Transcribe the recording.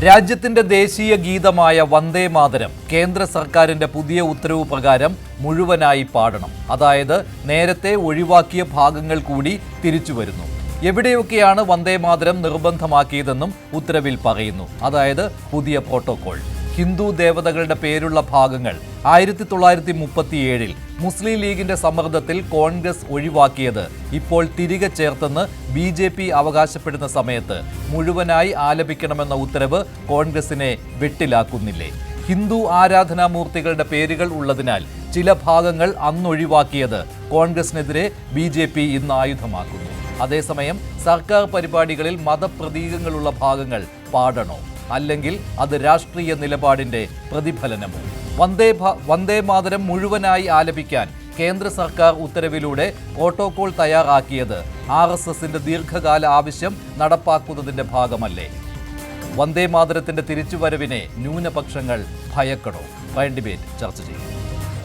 രാജ്യത്തിന്റെ ദേശീയ ഗീതമായ വന്ദേ മാതരം കേന്ദ്ര സർക്കാരിന്റെ പുതിയ ഉത്തരവ് പ്രകാരം മുഴുവനായി പാടണം. അതായത് നേരത്തെ ഒഴിവാക്കിയ ഭാഗങ്ങൾ കൂടി തിരിച്ചു വരുന്നു. എവിടെയൊക്കെയാണ് വന്ദേ മാതരം നിർബന്ധമാക്കിയതെന്നും ഉത്തരവിൽ പറയുന്നു. അതായത് പുതിയ പ്രോട്ടോകോൾ. ഹിന്ദു ദേവതകളുടെ പേരുള്ള ഭാഗങ്ങൾ 1937 മുസ്ലിം ലീഗിന്റെ സമ്മർദ്ദത്തിൽ കോൺഗ്രസ് ഒഴിവാക്കിയത് ഇപ്പോൾ തിരികെ ചേർത്തെന്ന് BJP അവകാശപ്പെടുന്ന സമയത്ത് മുഴുവനായി ആലപിക്കണമെന്ന ഉത്തരവ് കോൺഗ്രസിനെ വെട്ടിലാക്കുന്നില്ലേ? ഹിന്ദു ആരാധനാമൂർത്തികളുടെ പേരുകൾ ഉള്ളതിനാൽ ചില ഭാഗങ്ങൾ അന്നൊഴിവാക്കിയത് കോൺഗ്രസിനെതിരെ BJP ഇന്ന് ആയുധമാക്കുന്നു. അതേസമയം സർക്കാർ പരിപാടികളിൽ മതപ്രതീകങ്ങളുള്ള ഭാഗങ്ങൾ പാടണോ, അല്ലെങ്കിൽ അത് രാഷ്ട്രീയ നിലപാടിന്റെ പ്രതിഫലനമോ? വന്ദേ മാതരം മുഴുവനായി ആലപിക്കാൻ കേന്ദ്ര സർക്കാർ ഉത്തരവിലൂടെ പ്രോട്ടോകോൾ തയ്യാറാക്കിയത് RSSന്റെ ദീർഘകാല ആവശ്യം നടപ്പാക്കുന്നതിന്റെ ഭാഗമല്ലേ? വന്ദേ മാതരത്തിന്റെ തിരിച്ചുവരവിനെ ന്യൂനപക്ഷങ്ങൾ ഭയക്കണോ? പ്രൈം ഡിബേറ്റ് ചർച്ച ചെയ്യും.